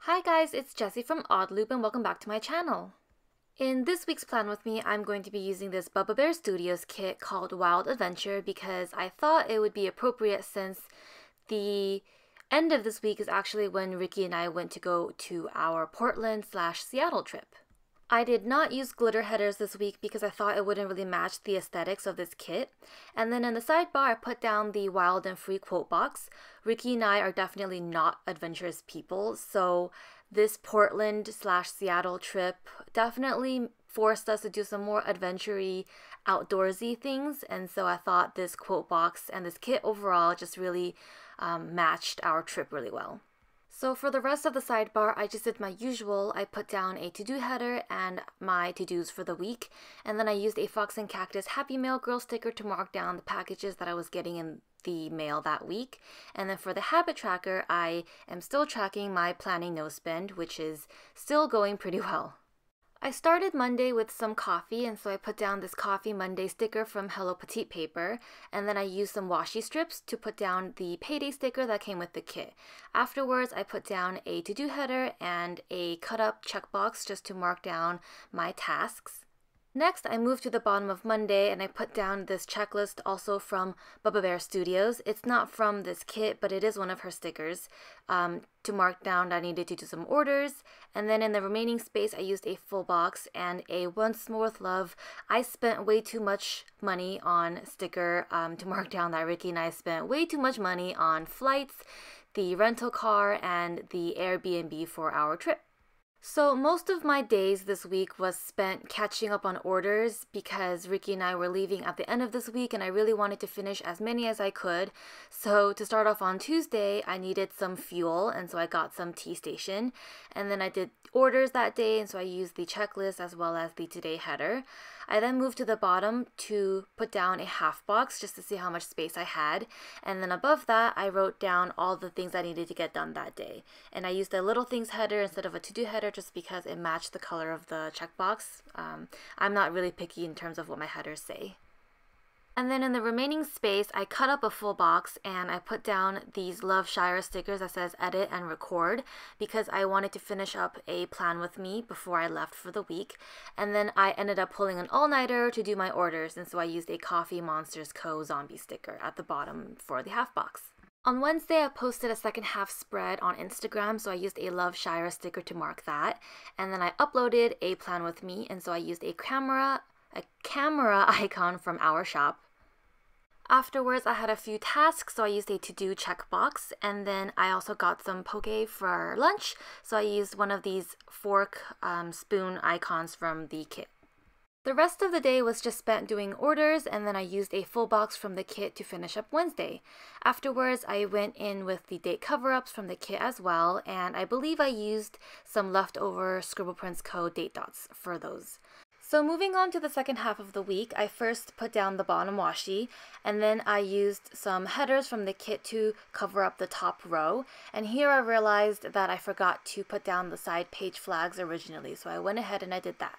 Hi guys, it's Jessie from Oddloop and welcome back to my channel. In this week's plan with me, I'm going to be using this Bubba Bear Studios kit called Wild Adventure because I thought it would be appropriate since the end of this week is actually when Ricky and I went to go to our Portland/Seattle trip. I did not use glitter headers this week because I thought it wouldn't really match the aesthetics of this kit. And then in the sidebar, I put down the Wild and Free quote box. Ricky and I are definitely not adventurous people, so this Portland/Seattle trip definitely forced us to do some more adventure-y, outdoorsy things. And so I thought this quote box and this kit overall just really matched our trip really well. So for the rest of the sidebar, I just did my usual. I put down a to-do header and my to-dos for the week, and then I used a Fox and Cactus Happy Mail Girl sticker to mark down the packages that I was getting in the mail that week. And then for the habit tracker, I am still tracking my planning no spend, which is still going pretty well. I started Monday with some coffee, and so I put down this Coffee Monday sticker from Hello Petite paper, and then I used some washi strips to put down the payday sticker that came with the kit. Afterwards, I put down a to-do header and a cut-up checkbox just to mark down my tasks. Next, I moved to the bottom of Monday and I put down this checklist also from Bubba Bear Studios. It's not from this kit, but it is one of her stickers to mark down that I needed to do some orders. And then in the remaining space, I used a full box and a Once More With Love. I spent way too much money on sticker to mark down that Ricky and I spent way too much money on flights, the rental car, and the Airbnb for our trip. So most of my days this week was spent catching up on orders because Ricky and I were leaving at the end of this week and I really wanted to finish as many as I could. So to start off on Tuesday, I needed some fuel, and so I got some Tea Station. And then I did orders that day, and so I used the checklist as well as the today header. I then moved to the bottom to put down a half box just to see how much space I had. And then above that, I wrote down all the things I needed to get done that day. And I used a little things header instead of a to-do header just because it matched the color of the checkbox. I'm not really picky in terms of what my headers say. And then in the remaining space, I cut up a full box and I put down these Love Shire stickers that says edit and record because I wanted to finish up a plan with me before I left for the week. And then I ended up pulling an all-nighter to do my orders, and so I used a Coffee Monsters Co. zombie sticker at the bottom for the half box. On Wednesday, I posted a second half spread on Instagram, so I used a Love Shire sticker to mark that. And then I uploaded a plan with me, and so I used a camera icon from our shop. Afterwards, I had a few tasks, so I used a to-do checkbox, and then I also got some poke for lunch, so I used one of these fork spoon icons from the kit. The rest of the day was just spent doing orders, and then I used a full box from the kit to finish up Wednesday. Afterwards, I went in with the date cover-ups from the kit as well, and I believe I used some leftover Scribble Prints Co. date dots for those. So moving on to the second half of the week, I first put down the bottom washi, and then I used some headers from the kit to cover up the top row. And here I realized that I forgot to put down the side page flags originally, so I went ahead and I did that.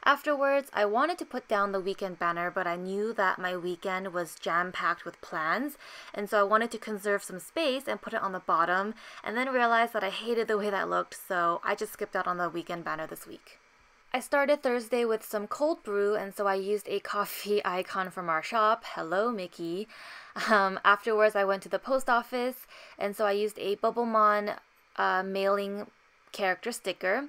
Afterwards, I wanted to put down the weekend banner, but I knew that my weekend was jam-packed with plans, and so I wanted to conserve some space and put it on the bottom, and then realized that I hated the way that looked, so I just skipped out on the weekend banner this week. I started Thursday with some cold brew, and so I used a coffee icon from our shop. Hello, Mickey. Afterwards, I went to the post office, and so I used a Bubblemon mailing character sticker.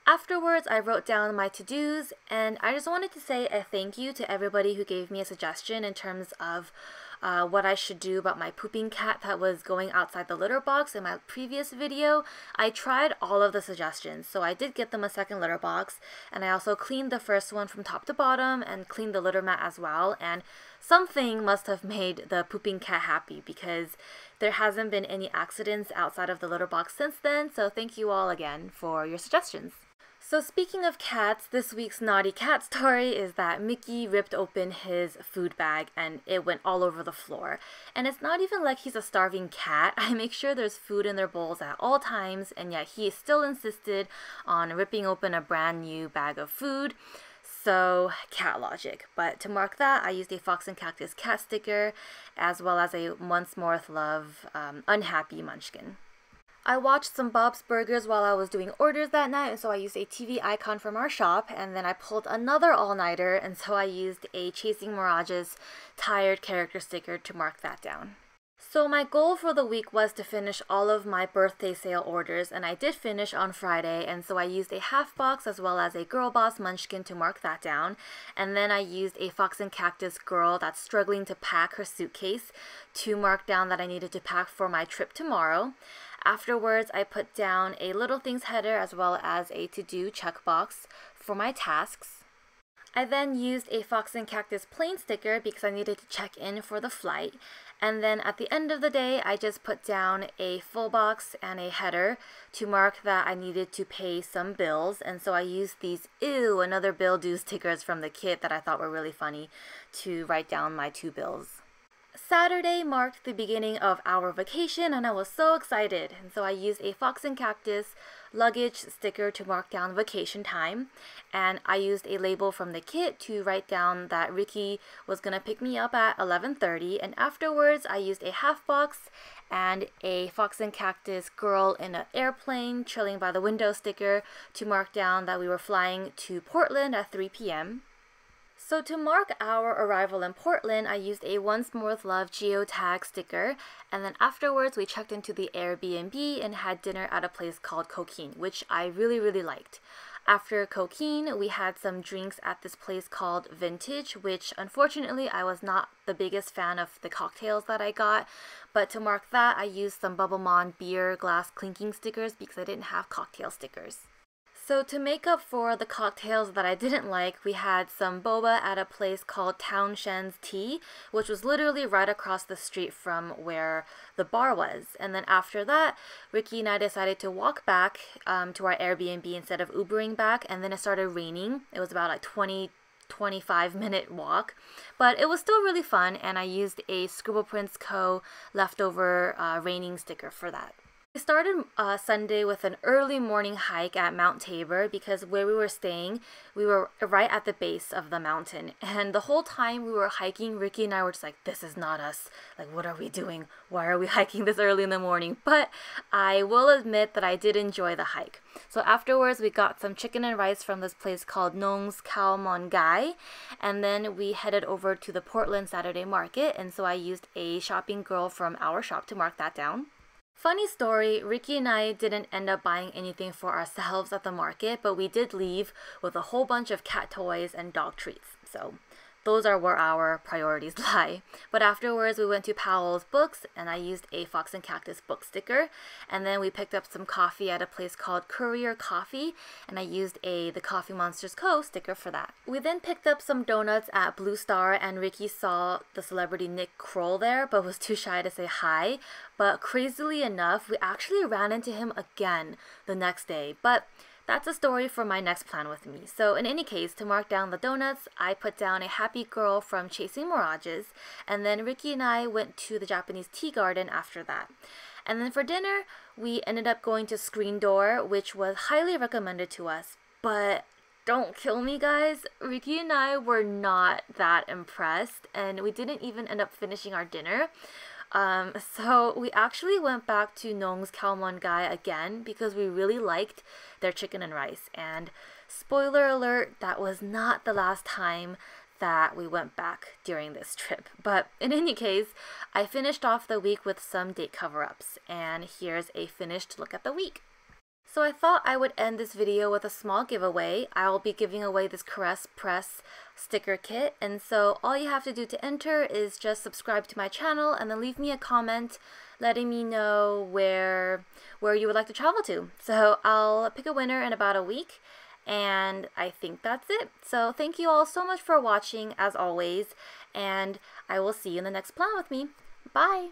Afterwards, I wrote down my to-dos, and I just wanted to say a thank you to everybody who gave me a suggestion in terms of what I should do about my pooping cat that was going outside the litter box in my previous video. I tried all of the suggestions, so I did get them a second litter box, and I also cleaned the first one from top to bottom and cleaned the litter mat as well, and something must have made the pooping cat happy because there hasn't been any accidents outside of the litter box since then, so thank you all again for your suggestions. So speaking of cats, this week's naughty cat story is that Mickey ripped open his food bag and it went all over the floor. And it's not even like he's a starving cat. I make sure there's food in their bowls at all times, and yet he still insisted on ripping open a brand new bag of food. So, cat logic. But to mark that, I used a Fox and Cactus cat sticker as well as a Once More With Love unhappy munchkin. I watched some Bob's Burgers while I was doing orders that night, and so I used a TV icon from our shop, and then I pulled another all-nighter, and so I used a Chasing Mirages tired character sticker to mark that down. So my goal for the week was to finish all of my birthday sale orders, and I did finish on Friday, and so I used a half box as well as a Girl Boss Munchkin to mark that down, and then I used a Fox and Cactus girl that's struggling to pack her suitcase to mark down that I needed to pack for my trip tomorrow. Afterwards, I put down a Little Things header as well as a to-do checkbox for my tasks. I then used a Fox and Cactus plain sticker because I needed to check in for the flight. And then at the end of the day, I just put down a full box and a header to mark that I needed to pay some bills. And so I used these ew, another bill due stickers from the kit that I thought were really funny to write down my 2 bills. Saturday marked the beginning of our vacation, and I was so excited. And so I used a Fox and Cactus luggage sticker to mark down vacation time, and I used a label from the kit to write down that Ricky was gonna pick me up at 11:30, and afterwards I used a half box and a Fox and Cactus girl in an airplane chilling by the window sticker to mark down that we were flying to Portland at 3 p.m. So to mark our arrival in Portland, I used a Once More with Love geotag sticker, and then afterwards we checked into the Airbnb and had dinner at a place called Coquine, which I really liked. After Coquine, we had some drinks at this place called Vintage, which unfortunately I was not the biggest fan of the cocktails that I got, but to mark that I used some Bubba Mon beer glass clinking stickers because I didn't have cocktail stickers. So to make up for the cocktails that I didn't like, we had some boba at a place called Townshend's Tea, which was literally right across the street from where the bar was. And then after that, Ricky and I decided to walk back to our Airbnb instead of Ubering back, and then it started raining. It was about like 25-minute walk, but it was still really fun, and I used a Scribble Prints Co. leftover raining sticker for that. We started Sunday with an early morning hike at Mount Tabor because where we were staying, we were right at the base of the mountain. And the whole time we were hiking, Ricky and I were just like, this is not us. Like, what are we doing? Why are we hiking this early in the morning? But I will admit that I did enjoy the hike. So afterwards, we got some chicken and rice from this place called Nong's Khao Mon Gai. And then we headed over to the Portland Saturday Market. And so I used a shopping girl from our shop to mark that down. Funny story, Ricky and I didn't end up buying anything for ourselves at the market, but we did leave with a whole bunch of cat toys and dog treats. So those are where our priorities lie. But afterwards, we went to Powell's Books, and I used a Fox and Cactus book sticker. And then we picked up some coffee at a place called Courier Coffee, and I used the Coffee Monsters Co. sticker for that. We then picked up some donuts at Blue Star, and Ricky saw the celebrity Nick Kroll there, but was too shy to say hi. But crazily enough, we actually ran into him again the next day. But that's a story for my next plan with me. So in any case, to mark down the donuts, I put down a happy girl from Chasing Mirages, and then Ricky and I went to the Japanese tea garden after that. And then for dinner, we ended up going to Screen Door, which was highly recommended to us. But don't kill me, guys. Ricky and I were not that impressed, and we didn't even end up finishing our dinner. So we actually went back to Nong's Khao Mon Gai again because we really liked their chicken and rice. And spoiler alert, that was not the last time that we went back during this trip. But in any case, I finished off the week with some date cover-ups, and here's a finished look at the week. So I thought I would end this video with a small giveaway. I will be giving away this Caress Press sticker kit, and so all you have to do to enter is just subscribe to my channel and then leave me a comment letting me know where you would like to travel to. So I'll pick a winner in about a week, and I think that's it. So thank you all so much for watching as always, and I will see you in the next plan with me. Bye!